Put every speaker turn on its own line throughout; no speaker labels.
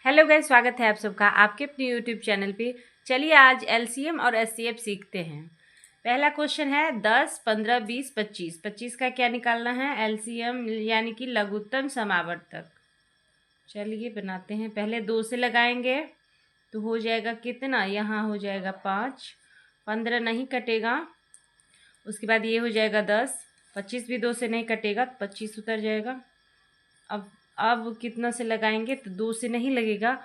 Hello guys, स्वागत है आप सबका आपके अपने यूट्यूब चैनल पे। चलिए आज एलसीएम और एचसीएफ सीखते हैं। पहला क्वेश्चन है 10, 15, 20, 25। 25 का क्या निकालना है? एलसीएम यानी कि लघुत्तम समावर्तक। चलिए बनाते हैं। पहले 2 से लगाएंगे तो हो जाएगा कितना? यहाँ हो जाएगा 5। 15 नहीं कटेगा। उसके बाद ये हो जाएगा 10। 25 भी 2 से नहीं कटेगा तो 25 उतर जाएगा। अब कितना से लगाएंगे? तो 2 से नहीं लगेगा।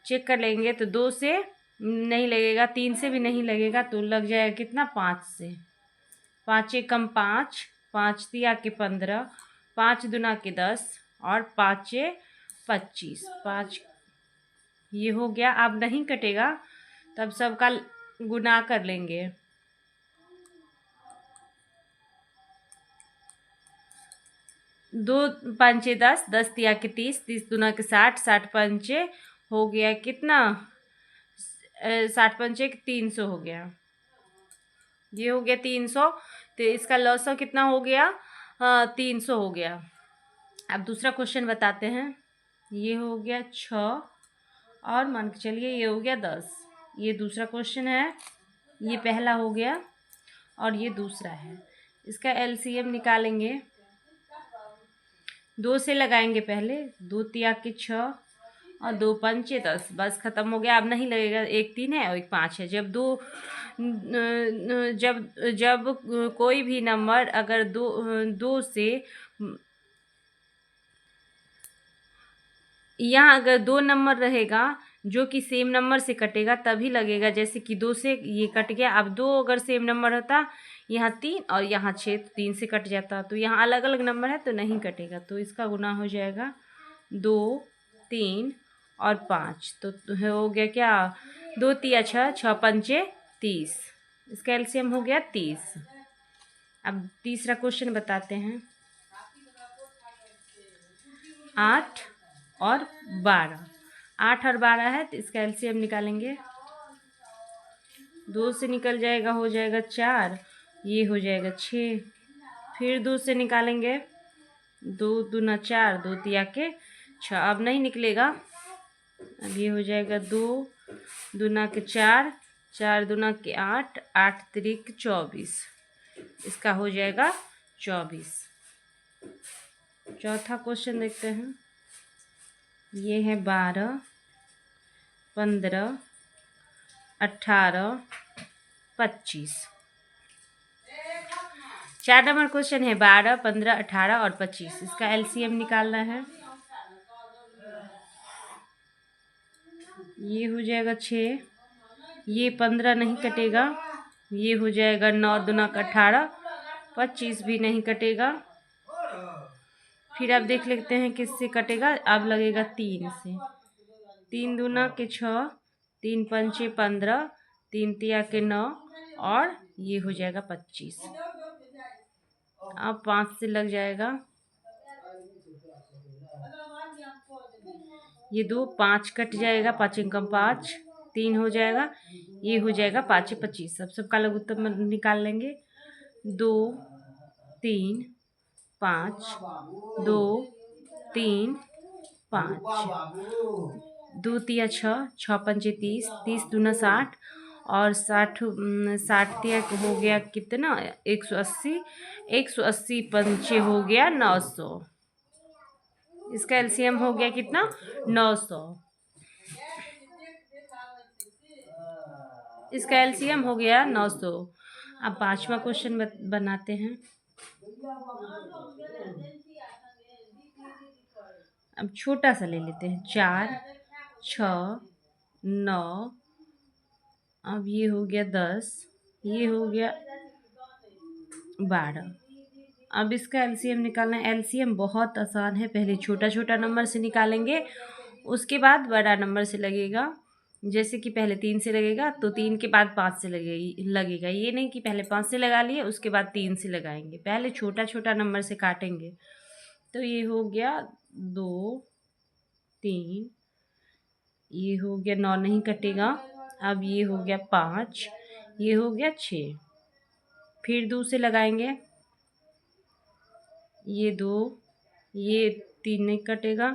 चेक कर लेंगे तो 2 से नहीं लगेगा, 3 से भी नहीं लगेगा, तो लग जाएगा कितना? 5 से। 5 एकम 5, 5 तिया के 15, 5 दुना के 10 और 5 25। 5 ये हो गया। अब नहीं कटेगा तब सबका गुना कर लेंगे। 2 पंचे 10, 10 तिया के 30, 30 दुना के 60, 60 पंचे हो गया कितना? 60 पंचे 300 हो गया। ये हो गया 300। तो इसका लॉस कितना हो गया? 300 हो गया। अब दूसरा क्वेश्चन बताते हैं। ये हो गया 6 और मान के चलिए ये हो गया 10। ये दूसरा क्वेश्चन है। ये पहला हो गया और ये दूसरा है। इसका एलसीएम निकालेंगे। 2 से लगाएंगे पहले। 2 तिया के 6 और 2 पंचे 10। बस ख़त्म हो गया। अब नहीं लगेगा। एक 3 है और एक 5 है। जब जब कोई भी नंबर अगर दो से यहाँ अगर 2 नंबर रहेगा जो कि सेम नंबर से कटेगा तभी लगेगा। जैसे कि 2 से ये कट गया। अब 2 अगर सेम नंबर होता, यहाँ 3 और यहाँ 6, तो 3 से कट जाता। तो यहाँ अलग अलग नंबर है तो नहीं कटेगा। तो इसका गुना हो जाएगा 2, 3 और 5। तो हो गया क्या? 2 तिया 6, 6 पंचे 30। इसका एलसीएम हो गया 30। अब तीसरा क्वेश्चन बताते हैं। 8 और 12। 8 और 12 है तो इसका एलसीएम निकालेंगे। 2 से निकल जाएगा, हो जाएगा 4। ये हो जाएगा 6। फिर 2 से निकालेंगे। 2 दूना 4, 2 तिया के 6। अब नहीं निकलेगा। अब ये हो जाएगा 2 दूना के 4, 4 दूना के 8, 8 तिरिक 24। इसका हो जाएगा 24। चौथा क्वेश्चन देखते हैं। ये है 12, 15, 18, 25। 4 नंबर क्वेश्चन है। 12, 15, 18 और 25। इसका एलसीएम निकालना है। ये हो जाएगा 6। ये 15 नहीं कटेगा। ये हो जाएगा 9 दूना का 18, 25 भी नहीं कटेगा। फिर अब देख लेते हैं किससे कटेगा। अब लगेगा 3 से। 3 दूना के 6, 3 पंचे 15, 3 तिया के 9 और ये हो जाएगा 25। अब 5 से लग जाएगा। ये 2 5 कट जाएगा। 5 एकम 5, 3 हो जाएगा। ये हो जाएगा 5 25। सबका लघुत्तम निकाल लेंगे। 2, 3, 5, 2, 3, 5। 2 तिया 6, 6 पंचे 30, 30 दूना 60 और 60 तिया हो गया कितना? 180। 180 पंचे हो गया 900। इसका एलसीएम हो गया कितना? 900। इसका एलसीएम हो गया 900। अब 5वां क्वेश्चन बनाते हैं। अब छोटा सा ले लेते हैं। 4, 6, 9। अब ये हो गया 10। ये हो गया 12। अब इसका एलसीएम निकालना है। एलसीएम बहुत आसान है। पहले छोटा छोटा नंबर से निकालेंगे, उसके बाद बड़ा नंबर से लगेगा। जैसे कि पहले 3 से लगेगा तो 3 के बाद 5 से लगेगा। ये नहीं कि पहले 5 से लगा लिए उसके बाद 3 से लगाएंगे। पहले छोटा छोटा नंबर से काटेंगे। तो ये हो गया 2, 3। ये हो गया 9 नहीं कटेगा। अब ये हो गया 5। ये हो गया 6। फिर 2 से लगाएंगे। ये 2, ये 3 नहीं कटेगा।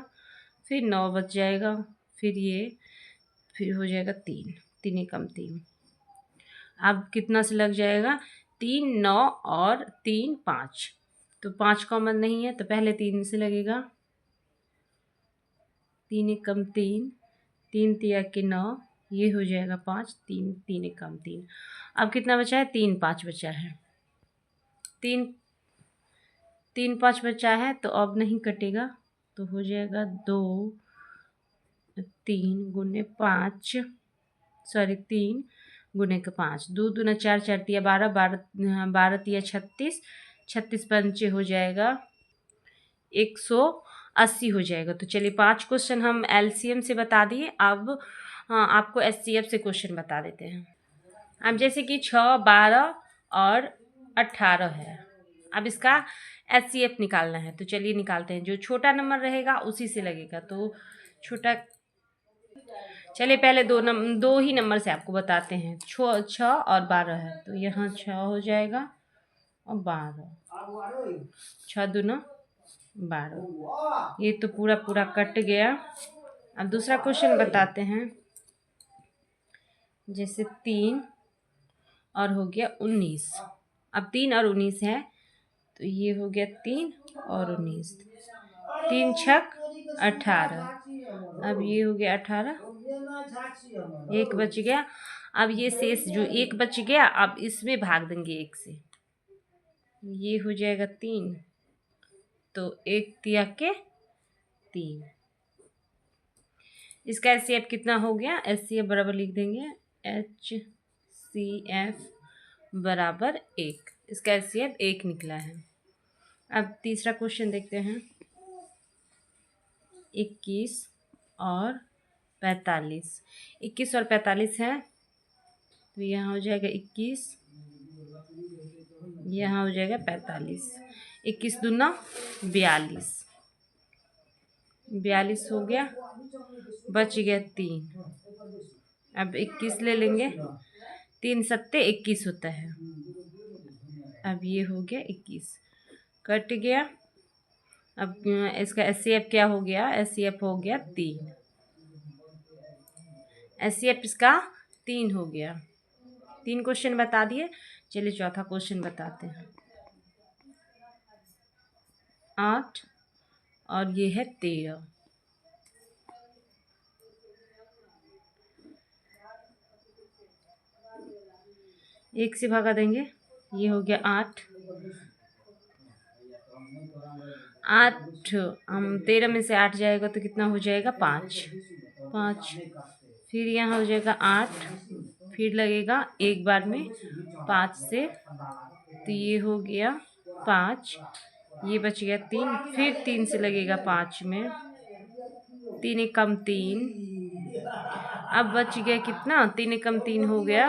फिर 9 बच जाएगा। फिर हो जाएगा 3, 3 एकम 3। अब कितना से लग जाएगा, 3 9 और 3 5, तो 5 कॉमन नहीं है तो पहले 3 से लगेगा। 3 एकम 3, 3 तिया के 9, ये हो जाएगा 5, 3 3 एकम 3। अब कितना बचा है, 3 5 बचा है। 3 5 बचा है तो अब नहीं कटेगा, तो हो जाएगा 2 3 गुने 5, सॉरी 3 गुने का 5, 2 दूना 4, 4 तिया 12, 12 तिया 36, 36 पंचे हो जाएगा 180 हो जाएगा। तो चलिए 5 क्वेश्चन हम एलसीएम से बता दिए। अब आपको एचसीएफ से क्वेश्चन बता देते हैं। अब जैसे कि 6 12 और 18 है, अब इसका एचसीएफ निकालना है। तो चलिए निकालते हैं। जो छोटा नंबर रहेगा उसी से लगेगा। तो छोटा, चलिए पहले दो ही नंबर से आपको बताते हैं। 6 और 12 है, तो यहाँ 6 हो जाएगा और 12, 6 दूना 12, ये तो पूरा पूरा कट गया। अब दूसरा क्वेश्चन बताते हैं। जैसे 3 और हो गया 19, अब 3 और 19 है, तो ये हो गया 3 और 19, 3 छक 18, अब ये हो गया 18, एक बच गया। अब ये शेष जो एक बच गया, अब इसमें भाग देंगे 1 से, ये हो जाएगा 3, तो 1 तिया के 3। इसका एचसीएफ कितना हो गया, एचसीएफ बराबर लिख देंगे HCF बराबर 1। इसका एचसीएफ 1 निकला है। अब तीसरा क्वेश्चन देखते हैं। 21 और 45, 21 और 45 है, तो यहाँ हो जाएगा 21, यहाँ हो जाएगा 45, 21 दूना 42, 42 हो गया, बच गया 3। अब 21 ले लेंगे, 3 सत्ते 21 होता है। अब ये हो गया 21, कट गया। अब इसका एचसीएफ क्या हो गया, एचसीएफ हो गया 3, एचसीएफ इसका 3 हो गया। 3 क्वेश्चन बता दिए। चलिए चौथा क्वेश्चन बताते हैं। 8 और ये है 13, एक से भगा देंगे, ये हो गया 8, 13 में से 8 जाएगा तो कितना हो जाएगा 5, फिर यहाँ हो जाएगा 8, फिर लगेगा एक बार में 5 से, तो ये हो गया 5, ये बच गया 3, फिर 3 से लगेगा 5 में, 3 एकम 3, अब बच गया कितना, 3 एकम 3 हो गया।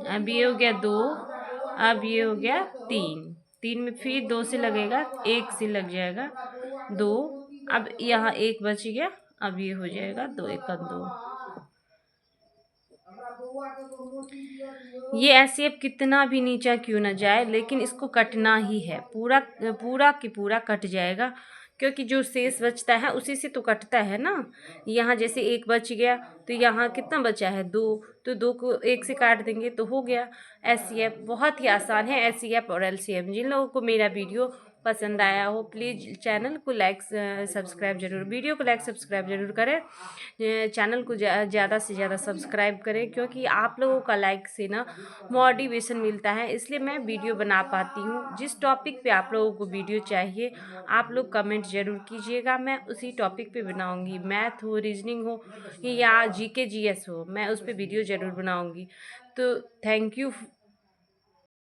अब ये हो गया 2, अब ये हो गया 3, 3 में फिर 2 से लगेगा, 1 से लग जाएगा 2, अब यहाँ 1 बच गया, अब ये हो जाएगा 2 एकम 2। ये एचसीएफ कितना भी नीचा क्यों ना जाए, लेकिन इसको कटना ही है, पूरा पूरा की पूरा कट जाएगा, क्योंकि जो शेष बचता है उसी से तो कटता है ना। यहाँ जैसे 1 बच गया, तो यहाँ कितना बचा है 2, तो 2 को 1 से काट देंगे तो हो गया एचसीएफ। बहुत ही आसान है एचसीएफ और एलसीएम। जिन लोगों को मेरा वीडियो पसंद आया हो, प्लीज़ चैनल को लाइक सब्सक्राइब जरूर, वीडियो को लाइक सब्सक्राइब जरूर करें, चैनल को ज़्यादा से ज़्यादा सब्सक्राइब करें, क्योंकि आप लोगों का लाइक से ना मोटिवेशन मिलता है, इसलिए मैं वीडियो बना पाती हूँ। जिस टॉपिक पे आप लोगों को वीडियो चाहिए आप लोग कमेंट ज़रूर कीजिएगा, मैं उसी टॉपिक पे बनाऊँगी। मैथ हो, रीजनिंग हो या जीके जीएस हो, मैं उस पर वीडियो ज़रूर बनाऊँगी। तो थैंक यू